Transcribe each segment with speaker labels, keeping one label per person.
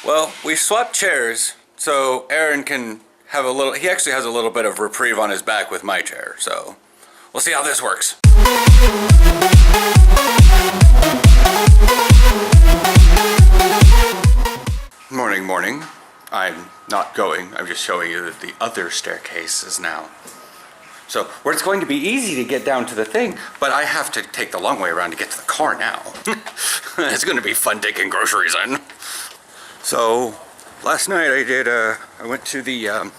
Speaker 1: Well, we swapped chairs, so Aaron can have a little, he actually has a little bit of reprieve on his back with my chair, so we'll see how this works. Morning. I'm not going, I'm just showing you that the other staircase is now. So, where it's going to be easy to get down to the thing, but I have to take the long way around to get to the car now. It's going to be fun taking groceries in. So, last night I went to the,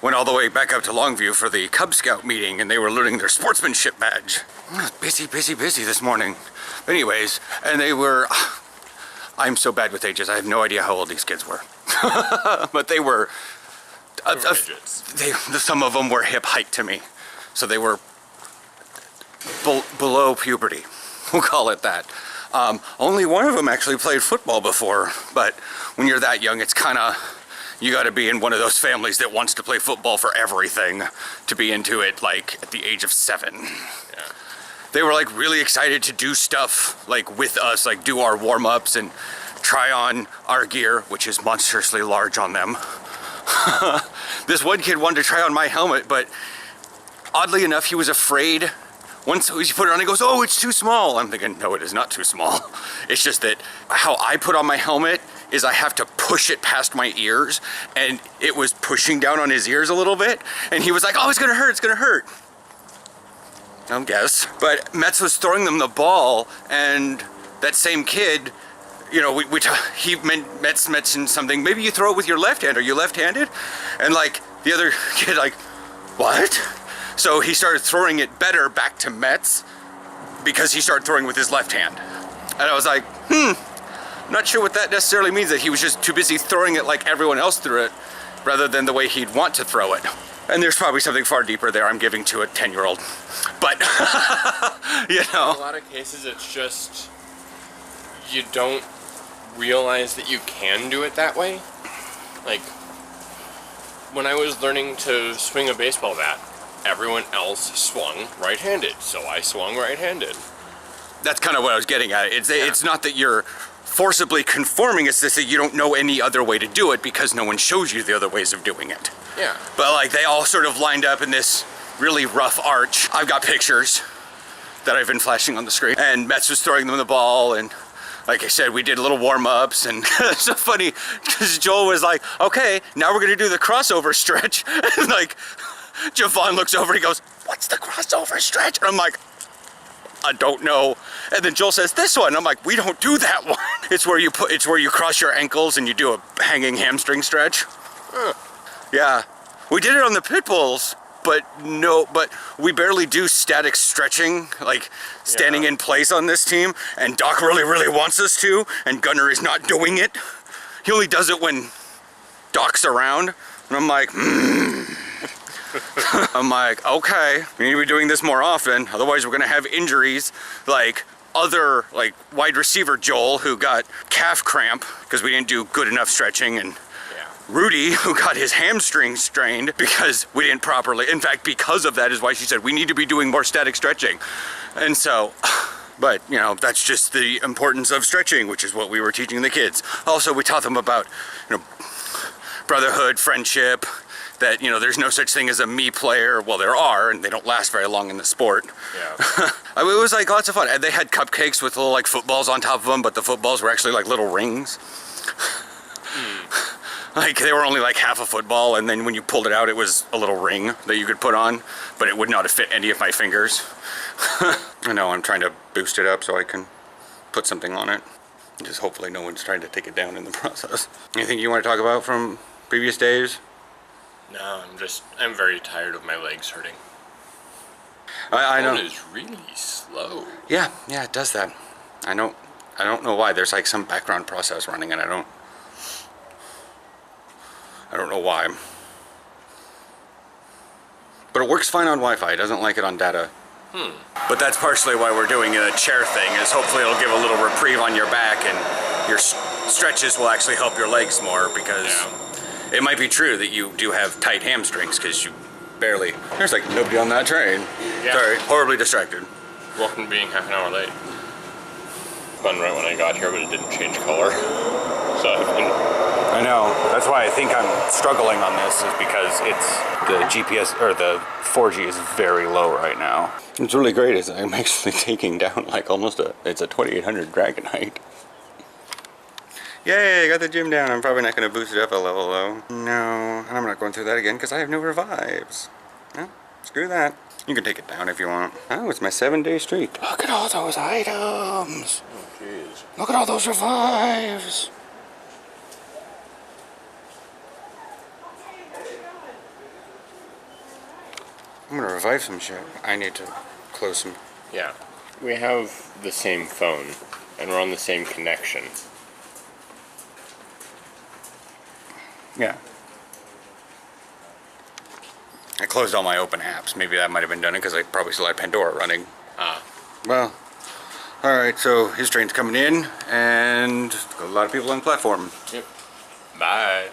Speaker 1: went all the way back up to Longview for the Cub Scout meeting, and they were learning their sportsmanship badge. Busy this morning. But anyways, and they were, I'm so bad with ages, I have no idea how old these kids were. But they were, some of them were hip height to me. So they were below puberty, we'll call it that. Only one of them actually played football before, but when you're that young, it's kind of, you got to be in one of those families that wants to play football for everything to be into it, like at the age of 7. Yeah. They were like really excited to do stuff like with us, like do our warm-ups and try on our gear, which is monstrously large on them. This one kid wanted to try on my helmet, but oddly enough, he was afraid. Once he put it on, he goes, "Oh, it's too small." I'm thinking, no, it is not too small. It's just that how I put on my helmet is I have to push it past my ears, and it was pushing down on his ears a little bit, and he was like, "Oh, it's gonna hurt." I guess. But Metz was throwing them the ball, and that same kid, you know, Metz mentioned something, maybe you throw it with your left hand, are you left-handed? And like, the other kid like, what? So he started throwing it better back to Metz because he started throwing with his left hand. And I was like, I'm not sure what that necessarily means, that he was just too busy throwing it like everyone else threw it, rather than the way he'd want to throw it. And there's probably something far deeper there I'm giving to a 10-year-old. But, you know.
Speaker 2: In a lot of cases, it's just, you don't realize that you can do it that way. Like, when I was learning to swing a baseball bat, everyone else swung right-handed, so I swung right-handed.
Speaker 1: That's kind of what I was getting at. It's not that you're forcibly conforming, it's just that you don't know any other way to do it because no one shows you the other ways of doing it.
Speaker 2: Yeah.
Speaker 1: But like, they all sort of lined up in this really rough arch. I've got pictures that I've been flashing on the screen, and Metz was throwing them the ball, and like I said, we did little warm-ups, and it's so funny because Joel was like, "Okay, now we're gonna do the crossover stretch." And like, Javon looks over, he goes, "What's the crossover stretch?" And I'm like, "I don't know." And then Joel says, "This one." I'm like, "We don't do that one." It's where you cross your ankles and you do a hanging hamstring stretch. Yeah, we did it on the pit bulls, but we barely do static stretching, like standing in place on this team. And Doc really wants us to, and Gunnar is not doing it. He only does it when Doc's around, and I'm like, I'm like, okay, we need to be doing this more often, otherwise we're gonna have injuries like other, like wide receiver Joel, who got calf cramp because we didn't do good enough stretching, and Rudy, who got his hamstring strained because we didn't properly, in fact, because of that is why she said we need to be doing more static stretching. And so, but you know, that's just the importance of stretching, which is what we were teaching the kids. Also, we taught them about, you know, brotherhood, friendship, that, you know, there's no such thing as a me player. Well, there are, and they don't last very long in the sport. Yeah. I mean, it was like lots of fun. And they had cupcakes with little like footballs on top of them, but the footballs were actually like little rings. Like, they were only like half a football, and then when you pulled it out, it was a little ring that you could put on, but it would not have fit any of my fingers. I know, I'm trying to boost it up so I can put something on it. Just hopefully no one's trying to take it down in the process. Anything you want to talk about from previous days?
Speaker 2: No, I'm very tired of my legs hurting.
Speaker 1: I know.
Speaker 2: The phone is really slow.
Speaker 1: Yeah, it does that. I don't know why. There's like some background process running, and I don't know why. But it works fine on Wi-Fi. It doesn't like it on data. But that's partially why we're doing a chair thing, is hopefully it'll give a little reprieve on your back, and your stretches will actually help your legs more, because it might be true that you do have tight hamstrings because you barely... There's like nobody on that train. Yeah. Sorry, horribly distracted.
Speaker 2: Welcome to being half an hour late. Fun right when I got here, but it didn't change color. So
Speaker 1: why I think I'm struggling on this is because it's the GPS or the 4G is very low right now. It's really great is I'm actually taking down like almost it's a 2800 Dragonite. Yay, I got the gym down. I'm probably not going to boost it up a level though. No, and I'm not going through that again because I have no revives. No, screw that. You can take it down if you want. Oh, it's my 7-day streak. Look at all those items.
Speaker 2: Oh, jeez.
Speaker 1: Look at all those revives. I'm gonna revive some shit. I need to close some.
Speaker 2: Yeah. We have the same phone, and we're on the same connection.
Speaker 1: Yeah. I closed all my open apps. Maybe that might have been done because I probably still had Pandora running. Well, alright, so his train's coming in, and a lot of people on the platform.
Speaker 2: Yep. Bye.